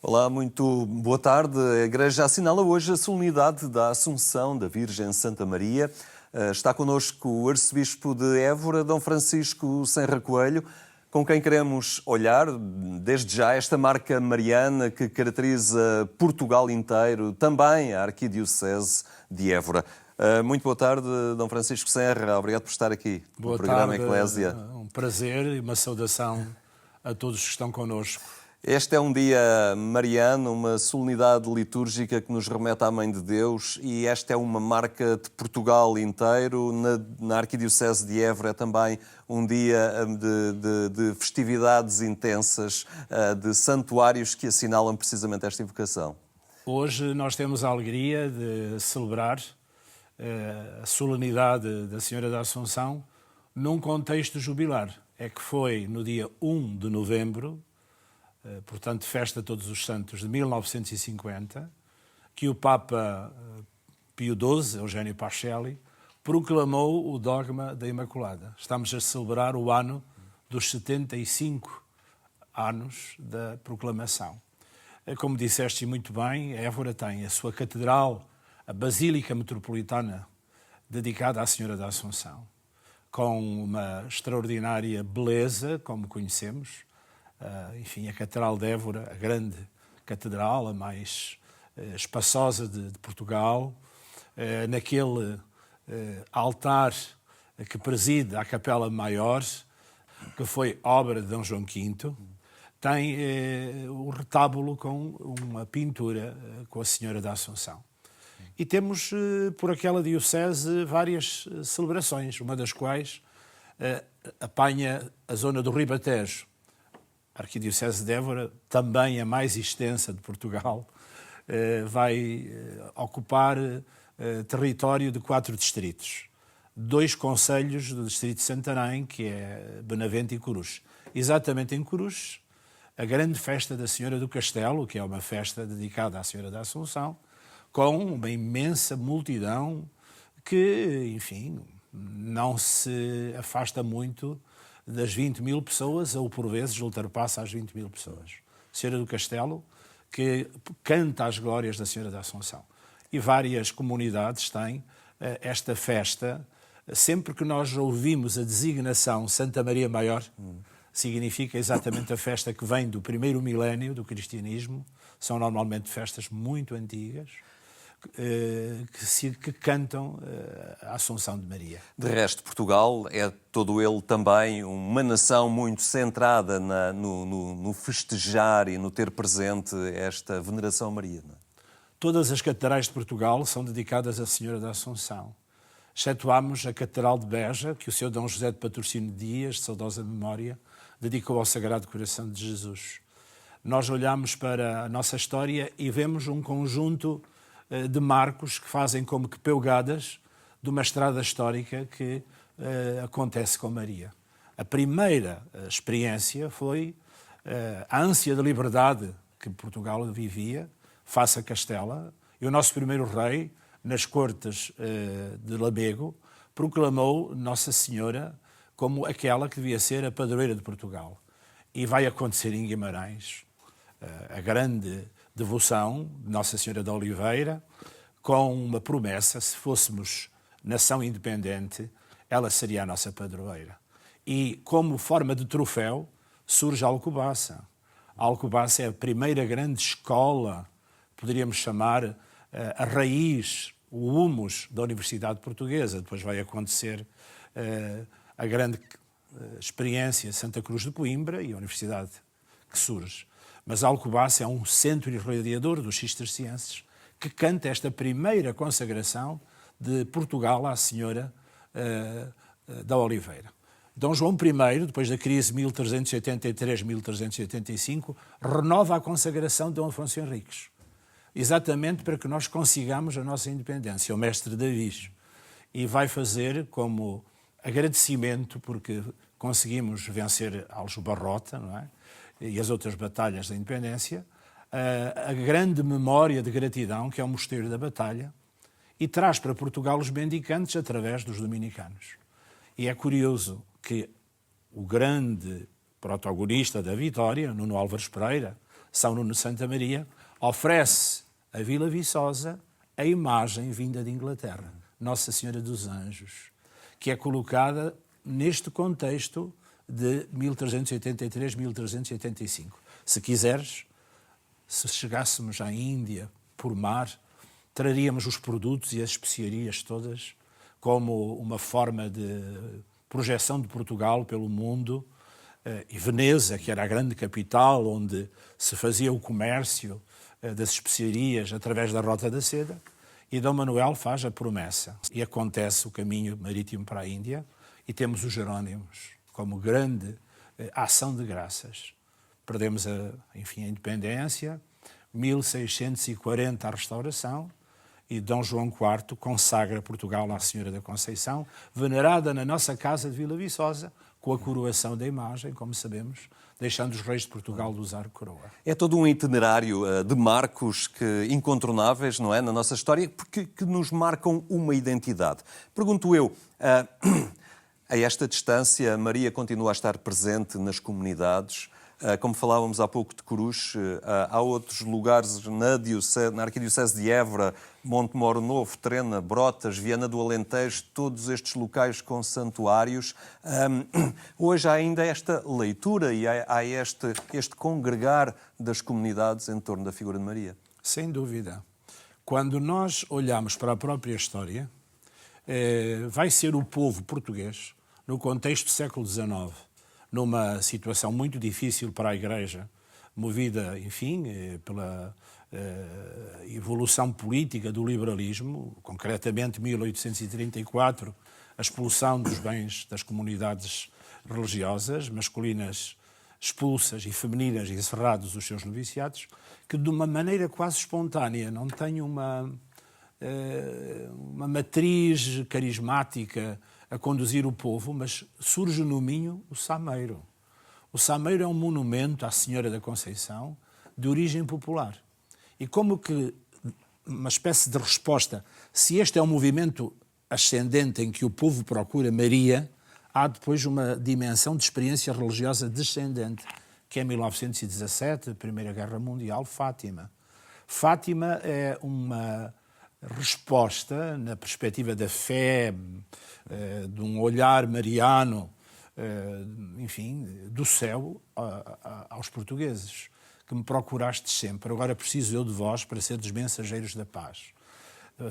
Olá, muito boa tarde. A Igreja assinala hoje a solenidade da Assunção da Virgem Santa Maria. Está connosco o Arcebispo de Évora, Dom Francisco Senra Coelho, com quem queremos olhar, desde já, esta marca mariana que caracteriza Portugal inteiro, também a Arquidiocese de Évora. Muito boa tarde, Dom Francisco Senra. Obrigado por estar aqui no programa Eclésia. Um prazer e uma saudação a todos que estão connosco. Este é um dia mariano, uma solenidade litúrgica que nos remete à Mãe de Deus, e esta é uma marca de Portugal inteiro. Na Arquidiocese de Évora é também um dia de festividades intensas, de santuários que assinalam precisamente esta invocação. Hoje nós temos a alegria de celebrar a solenidade da Senhora da Assunção num contexto jubilar. É que foi no dia 1 de novembro, portanto, festa de Todos os Santos de 1950, que o Papa Pio XII, Eugênio Pacelli, proclamou o dogma da Imaculada. Estamos a celebrar o ano dos 75 anos da proclamação. Como disseste muito bem, Évora tem a sua catedral, a Basílica Metropolitana, dedicada à Senhora da Assunção, com uma extraordinária beleza, como conhecemos. Enfim, a Catedral de Évora, a grande catedral, a mais espaçosa de Portugal, naquele altar que preside a Capela Maior, que foi obra de Dom João V, tem o retábulo com uma pintura com a Senhora da Assunção. E temos, por aquela diocese, várias celebrações, uma das quais apanha a zona do Ribatejo. A Arquidiocese de Évora, também a mais extensa de Portugal, vai ocupar território de 4 distritos. 2 concelhos do distrito de Santarém, que é Benavente e Coruche. Exatamente em Coruche, a grande festa da Senhora do Castelo, que é uma festa dedicada à Senhora da Assunção, com uma imensa multidão que, enfim, não se afasta muito das 20.000 pessoas, ou por vezes ultrapassa as 20.000 pessoas. Senhora do Castelo, que canta as glórias da Senhora da Assunção. E várias comunidades têm esta festa. Sempre que nós ouvimos a designação Santa Maria Maior, significa exatamente a festa que vem do primeiro milénio do cristianismo. São normalmente festas muito antigas, que cantam a Assunção de Maria. De resto, Portugal é todo ele também uma nação muito centrada no festejar e no ter presente esta veneração a Maria. Não é? Todas as catedrais de Portugal são dedicadas à Senhora da Assunção. Excetuamos a Catedral de Beja, que o seu Dom José de Patrocínio Dias, de saudosa memória, dedicou ao Sagrado Coração de Jesus. Nós olhamos para a nossa história e vemos um conjunto de marcos que fazem como que peugadas de uma estrada histórica que acontece com Maria. A primeira experiência foi a ânsia de liberdade que Portugal vivia face a Castela, e o nosso primeiro rei, nas cortes de Lamego, proclamou Nossa Senhora como aquela que devia ser a padroeira de Portugal. E vai acontecer em Guimarães a grande devoção de Nossa Senhora da Oliveira, com uma promessa: se fôssemos nação independente, ela seria a nossa padroeira. E como forma de troféu surge a Alcobaça. A Alcobaça é a primeira grande escola, poderíamos chamar a raiz, o humus da Universidade Portuguesa. Depois vai acontecer a grande experiência Santa Cruz de Coimbra e a Universidade que surge. Mas Alcobaça é um centro irradiador dos cistercienses, que canta esta primeira consagração de Portugal à Senhora da Oliveira. Dom João I, depois da crise 1383-1385, renova a consagração de Dom Afonso Henriques, exatamente para que nós consigamos a nossa independência, o mestre Davis, e vai fazer como agradecimento porque conseguimos vencer Aljubarrota, não é? E as outras batalhas da independência, a grande memória de gratidão que é o Mosteiro da Batalha, e traz para Portugal os mendicantes através dos dominicanos. E é curioso que o grande protagonista da vitória, Nuno Álvares Pereira, São Nuno de Santa Maria, oferece a Vila Viçosa a imagem vinda de Inglaterra, Nossa Senhora dos Anjos, que é colocada neste contexto de 1383-1385. Se quiseres, se chegássemos à Índia por mar, traríamos os produtos e as especiarias todas como uma forma de projeção de Portugal pelo mundo, e Veneza, que era a grande capital onde se fazia o comércio das especiarias através da Rota da Seda, e Dom Manuel faz a promessa. E acontece o caminho marítimo para a Índia, e temos os Jerónimos como grande ação de graças. Perdemos a independência, 1640 a restauração, e Dom João IV consagra Portugal à Senhora da Conceição, venerada na nossa casa de Vila Viçosa, com a coroação da imagem, como sabemos, deixando os reis de Portugal de usar coroa. É todo um itinerário de marcos incontornáveis, não é, na nossa história, que nos marcam uma identidade. Pergunto eu, a esta distância, Maria continua a estar presente nas comunidades. Como falávamos há pouco de Coruche, há outros lugares na Arquidiocese de Évora, Montemor Novo, Trena, Brotas, Viana do Alentejo, todos estes locais com santuários. Hoje há ainda esta leitura e há este congregar das comunidades em torno da figura de Maria. Sem dúvida. Quando nós olhamos para a própria história, vai ser o povo português, no contexto do século XIX, numa situação muito difícil para a Igreja, movida, enfim, pela evolução política do liberalismo, concretamente 1834, a expulsão dos bens das comunidades religiosas, masculinas expulsas e femininas encerrados os seus noviciados, que de uma maneira quase espontânea, não tem uma matriz carismática a conduzir o povo, mas surge no Minho o Sameiro. O Sameiro é um monumento à Senhora da Conceição de origem popular. E como que uma espécie de resposta, se este é um movimento ascendente em que o povo procura Maria, há depois uma dimensão de experiência religiosa descendente, que é 1917, a Primeira Guerra Mundial, Fátima. Fátima é uma resposta, na perspectiva da fé, de um olhar mariano, enfim, do céu aos portugueses, que me procurastes sempre. Agora preciso eu de vós para ser dos mensageiros da paz.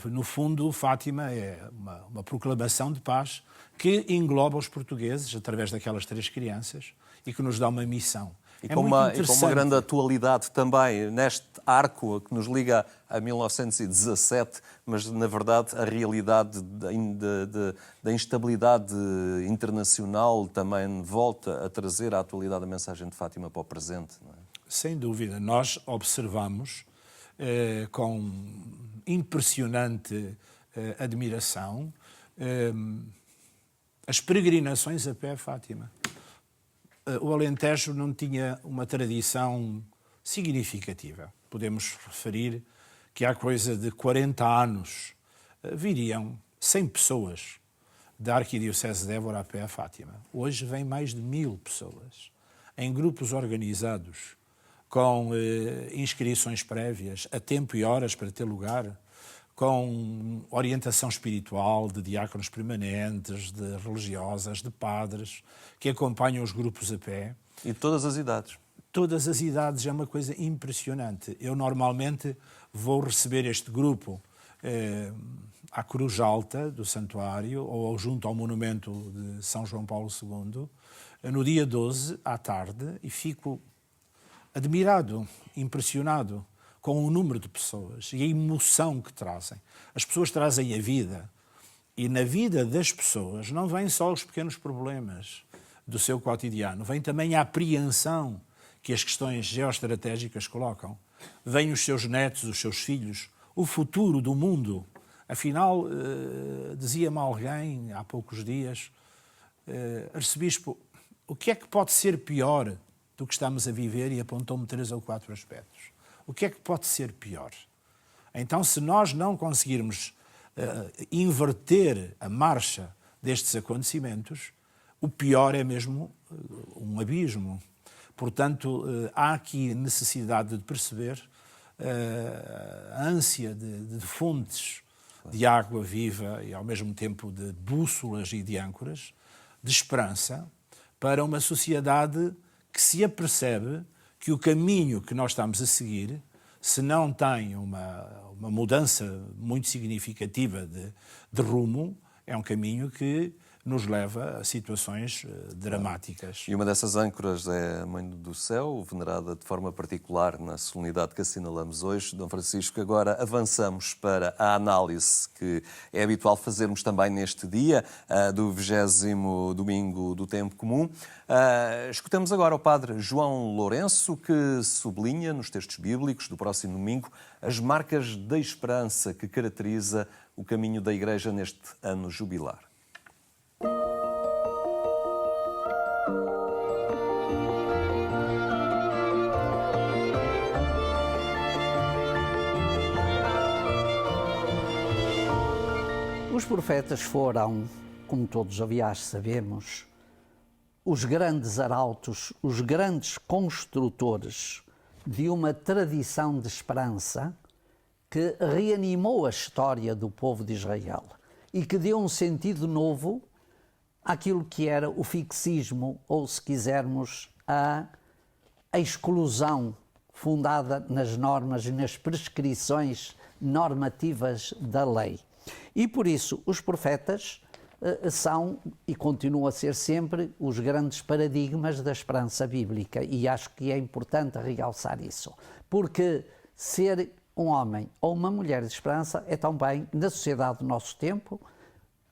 No fundo, Fátima é uma proclamação de paz que engloba os portugueses através daquelas 3 crianças e que nos dá uma missão. E com uma grande atualidade também, neste arco que nos liga a 1917, mas, na verdade, a realidade da instabilidade internacional também volta a trazer a atualidade da mensagem de Fátima para o presente, não é? Sem dúvida. Nós observamos com impressionante admiração as peregrinações a pé a Fátima. O Alentejo não tinha uma tradição significativa. Podemos referir que há coisa de 40 anos viriam 100 pessoas da Arquidiocese de Évora a pé a Fátima. Hoje vêm mais de 1000 pessoas, em grupos organizados, com inscrições prévias, a tempo e horas para ter lugar, com orientação espiritual de diáconos permanentes, de religiosas, de padres, que acompanham os grupos a pé. E todas as idades. Todas as idades, é uma coisa impressionante. Eu normalmente vou receber este grupo à Cruz Alta do Santuário ou junto ao monumento de São João Paulo II, no dia 12, à tarde, e fico admirado, impressionado com o número de pessoas e a emoção que trazem. As pessoas trazem a vida, e na vida das pessoas não vêm só os pequenos problemas do seu cotidiano, vem também a apreensão que as questões geoestratégicas colocam. Vêm os seus netos, os seus filhos, o futuro do mundo. Afinal, dizia-me alguém há poucos dias, arcebispo, o que é que pode ser pior do que estamos a viver? E apontou-me 3 ou 4 aspectos. O que é que pode ser pior? Então, se nós não conseguirmos inverter a marcha destes acontecimentos, o pior é mesmo um abismo. Portanto, há aqui necessidade de perceber a ânsia de fontes de água viva e, ao mesmo tempo, de bússolas e de âncoras, de esperança, para uma sociedade que se apercebe que o caminho que nós estamos a seguir, se não tem uma mudança muito significativa de rumo, é um caminho que nos leva a situações dramáticas. E uma dessas âncoras é a Mãe do Céu, venerada de forma particular na solenidade que assinalamos hoje. Dom Francisco, agora avançamos para a análise que é habitual fazermos também neste dia, do 20º domingo do Tempo Comum. Escutamos agora o Padre João Lourenço, que sublinha nos textos bíblicos do próximo domingo as marcas da esperança que caracteriza o caminho da Igreja neste ano jubilar. Os profetas foram, como todos aliás sabemos, os grandes arautos, os grandes construtores de uma tradição de esperança que reanimou a história do povo de Israel e que deu um sentido novo àquilo que era o fixismo, ou, se quisermos, a exclusão fundada nas normas e nas prescrições normativas da lei. E por isso os profetas são e continuam a ser sempre os grandes paradigmas da esperança bíblica, e acho que é importante realçar isso, porque ser um homem ou uma mulher de esperança é também, na sociedade do nosso tempo,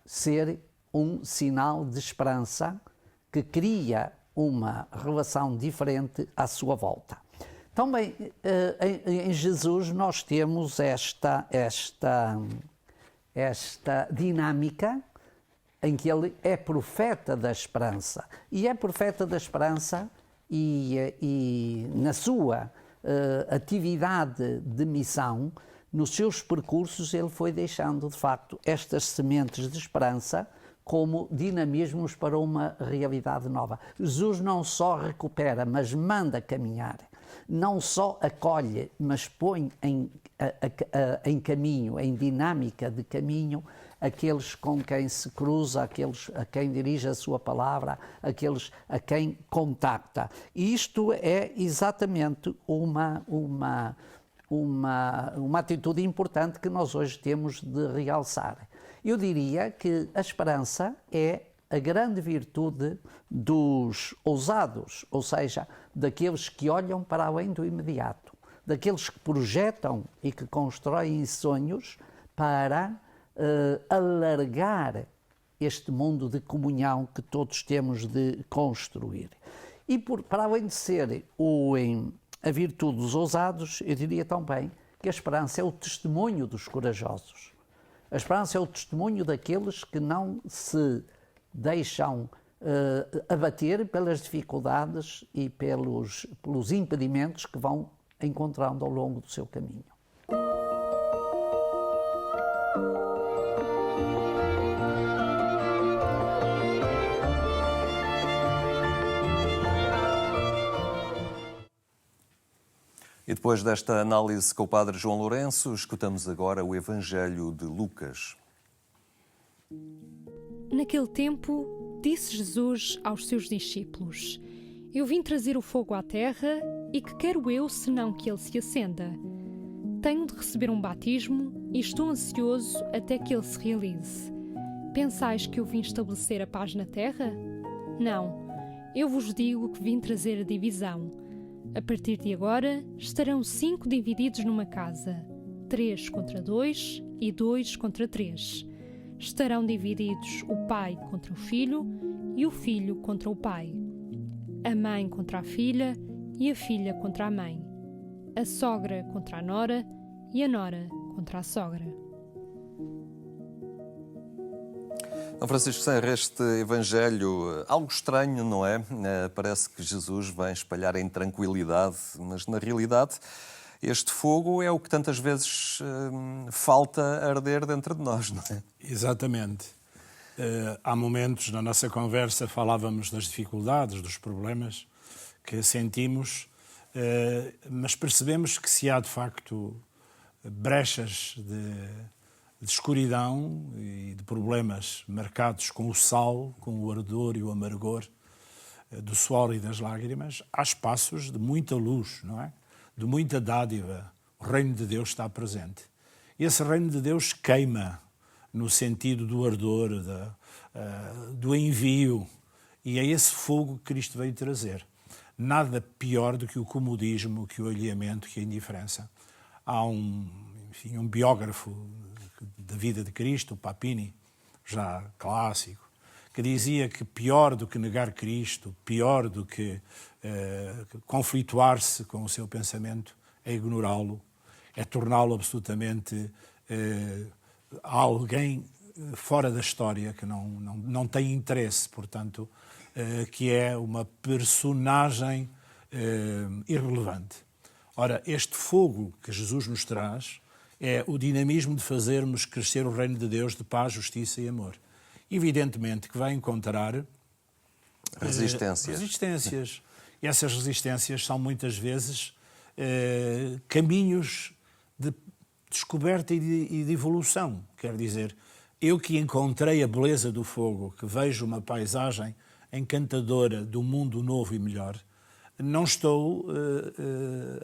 ser um sinal de esperança que cria uma relação diferente à sua volta. Também em Jesus nós temos esta dinâmica em que ele é profeta da esperança. E é profeta da esperança e na sua atividade de missão, nos seus percursos, ele foi deixando, de facto, estas sementes de esperança como dinamismos para uma realidade nova. Jesus não só recupera, mas manda caminhar. Não só acolhe, mas põe em caminho, em dinâmica de caminho, aqueles com quem se cruza, aqueles a quem dirige a sua palavra, aqueles a quem contacta. E isto é exatamente uma atitude importante que nós hoje temos de realçar. Eu diria que a esperança é a grande virtude dos ousados, ou seja, daqueles que olham para além do imediato, daqueles que projetam e que constroem sonhos para alargar este mundo de comunhão que todos temos de construir. E para além de ser a virtude dos ousados, eu diria também que a esperança é o testemunho dos corajosos. A esperança é o testemunho daqueles que não se deixam abater pelas dificuldades e pelos impedimentos que vão encontrando ao longo do seu caminho. E depois desta análise com o Padre João Lourenço, escutamos agora o Evangelho de Lucas. Naquele tempo, disse Jesus aos seus discípulos: Eu vim trazer o fogo à terra, e que quero eu, senão que ele se acenda? Tenho de receber um batismo, e estou ansioso até que ele se realize. Pensais que eu vim estabelecer a paz na terra? Não, eu vos digo que vim trazer a divisão. A partir de agora, estarão 5 divididos numa casa, 3 contra 2 e 2 contra 3. Estarão divididos o pai contra o filho e o filho contra o pai, a mãe contra a filha e a filha contra a mãe, a sogra contra a nora e a nora contra a sogra. Dom Francisco Serra, este Evangelho, algo estranho, não é? Parece que Jesus vem espalhar a intranquilidade, mas na realidade este fogo é o que tantas vezes falta arder dentro de nós, não é? Exatamente. Há momentos na nossa conversa falávamos das dificuldades, dos problemas que sentimos, mas percebemos que se há de facto brechas de escuridão e de problemas marcados com o sal, com o ardor e o amargor do suor e das lágrimas, há espaços de muita luz, não é? De muita dádiva. O reino de Deus está presente. E esse reino de Deus queima no sentido do ardor, do envio. E é esse fogo que Cristo veio trazer. Nada pior do que o comodismo, que o alheamento, que a indiferença. Há um biógrafo da vida de Cristo, o Papini, já clássico, que dizia que pior do que negar Cristo, pior do que conflituar-se com o seu pensamento, é ignorá-lo, é torná-lo absolutamente alguém fora da história, que não tem interesse, portanto, que é uma personagem irrelevante. Ora, este fogo que Jesus nos traz é o dinamismo de fazermos crescer o reino de Deus de paz, justiça e amor. Evidentemente que vai encontrar resistências. E essas resistências são muitas vezes caminhos de descoberta e de evolução. Quer dizer, eu que encontrei a beleza do fogo, que vejo uma paisagem encantadora do mundo novo e melhor, não estou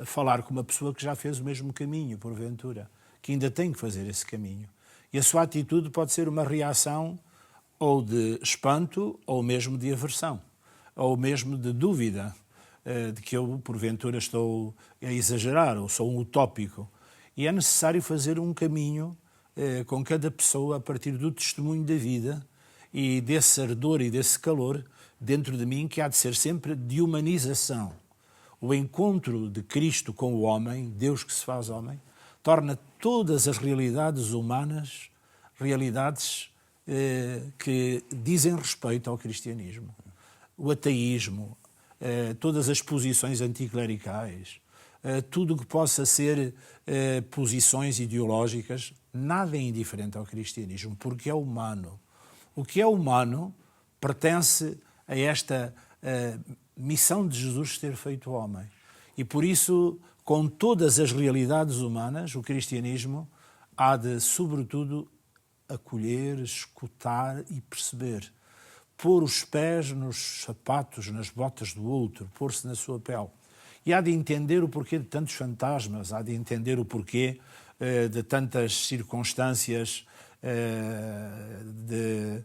a falar com uma pessoa que já fez o mesmo caminho, porventura, que ainda tem que fazer esse caminho. E a sua atitude pode ser uma reação ou de espanto, ou mesmo de aversão, ou mesmo de dúvida, de que eu, porventura, estou a exagerar, ou sou um utópico. E é necessário fazer um caminho com cada pessoa a partir do testemunho da vida e desse ardor e desse calor dentro de mim, que há de ser sempre de humanização. O encontro de Cristo com o homem, Deus que se faz homem, torna todas as realidades humanas realidades que dizem respeito ao cristianismo. O ateísmo, todas as posições anticlericais, tudo o que possa ser posições ideológicas, nada é indiferente ao cristianismo, porque é humano. O que é humano pertence a esta missão de Jesus ter feito homem. E por isso, com todas as realidades humanas, o cristianismo há de, sobretudo, acolher, escutar e perceber. Pôr os pés nos sapatos, nas botas do outro, pôr-se na sua pele. E há de entender o porquê de tantos fantasmas, há de entender o porquê de tantas circunstâncias de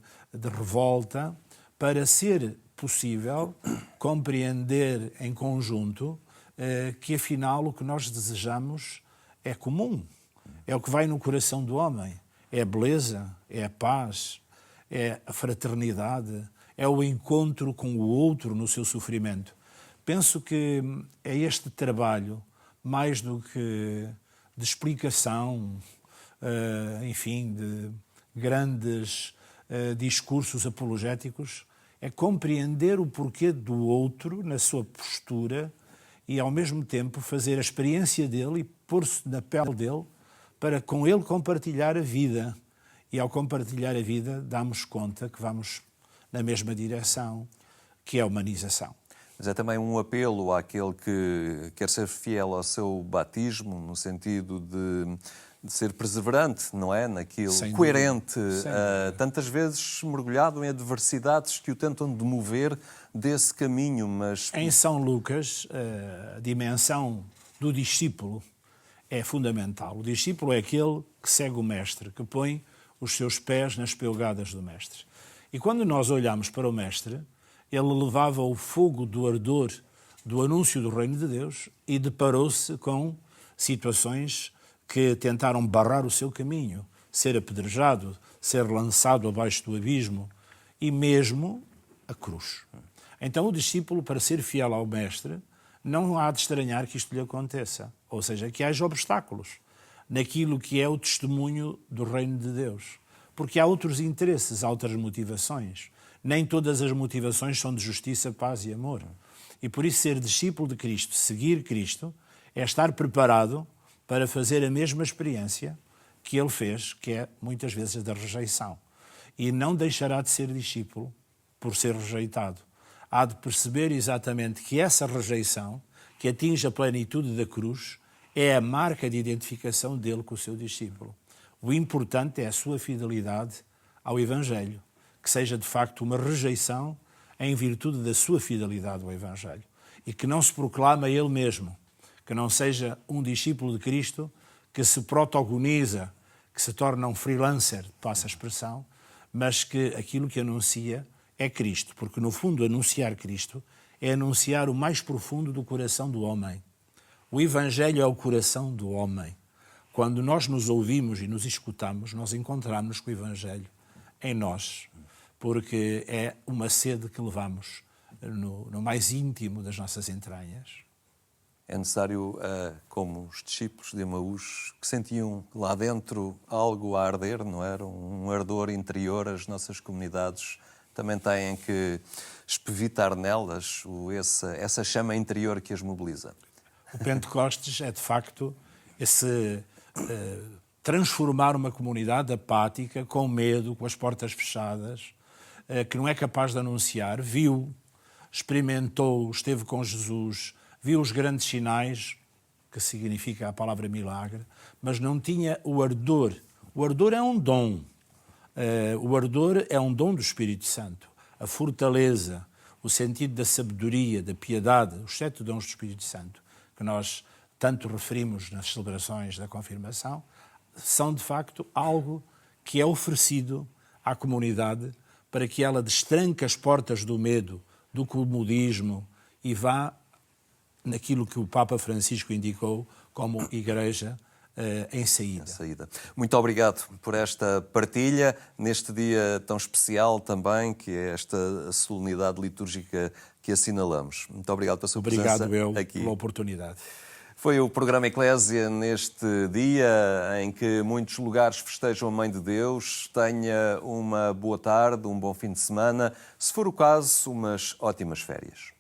revolta, para ser possível compreender em conjunto que, afinal, o que nós desejamos é comum, é o que vai no coração do homem. É a beleza, é a paz, é a fraternidade, é o encontro com o outro no seu sofrimento. Penso que é este trabalho, mais do que de explicação, enfim, de grandes discursos apologéticos, é compreender o porquê do outro na sua postura e, ao mesmo tempo, fazer a experiência dele e pôr-se na pele dele, para com ele compartilhar a vida. E ao compartilhar a vida, damos conta que vamos na mesma direção, que é a humanização. Mas é também um apelo àquele que quer ser fiel ao seu batismo, no sentido de ser perseverante, não é? Naquilo, coerente, tantas vezes mergulhado em adversidades que o tentam demover desse caminho, mas... Em São Lucas, a dimensão do discípulo é fundamental. O discípulo é aquele que segue o mestre, que põe os seus pés nas pelgadas do mestre. E quando nós olhamos para o mestre, ele levava o fogo do ardor do anúncio do reino de Deus e deparou-se com situações que tentaram barrar o seu caminho, ser apedrejado, ser lançado abaixo do abismo e mesmo a cruz. Então o discípulo, para ser fiel ao mestre, não há de estranhar que isto lhe aconteça, ou seja, que haja obstáculos naquilo que é o testemunho do reino de Deus. Porque há outros interesses, há outras motivações. Nem todas as motivações são de justiça, paz e amor. E por isso ser discípulo de Cristo, seguir Cristo, é estar preparado para fazer a mesma experiência que ele fez, que é muitas vezes a da rejeição. E não deixará de ser discípulo por ser rejeitado. há de perceber exatamente que essa rejeição, que atinge a plenitude da cruz, é a marca de identificação dele com o seu discípulo. O importante é a sua fidelidade ao Evangelho, que seja de facto uma rejeição em virtude da sua fidelidade ao Evangelho e que não se proclama ele mesmo, que não seja um discípulo de Cristo que se protagoniza, que se torna um freelancer, passa a expressão, mas que aquilo que anuncia é Cristo, porque no fundo anunciar Cristo é anunciar o mais profundo do coração do homem. O Evangelho é o coração do homem. Quando nós nos ouvimos e nos escutamos, nós encontramos com o Evangelho em nós, porque é uma sede que levamos no mais íntimo das nossas entranhas. É necessário, como os discípulos de Emaús, que sentiam lá dentro algo a arder, não era? Um ardor interior, as nossas comunidades também têm que espevitar nelas essa chama interior que as mobiliza. O Pentecostes é, de facto, esse transformar uma comunidade apática, com medo, com as portas fechadas, que não é capaz de anunciar, viu, experimentou, esteve com Jesus, viu os grandes sinais, que significa a palavra milagre, mas não tinha o ardor. O ardor é um dom. O ardor é um dom do Espírito Santo. A fortaleza, o sentido da sabedoria, da piedade, os 7 dons do Espírito Santo, que nós tanto referimos nas celebrações da confirmação, são de facto algo que é oferecido à comunidade para que ela destranque as portas do medo, do comodismo e vá naquilo que o Papa Francisco indicou como Igreja em saída. Muito obrigado por esta partilha, neste dia tão especial também, que é esta solenidade litúrgica que assinalamos. Muito obrigado pela sua presença aqui. Pela oportunidade. Foi o programa Eclésia neste dia em que muitos lugares festejam a Mãe de Deus. Tenha uma boa tarde, um bom fim de semana. Se for o caso, umas ótimas férias.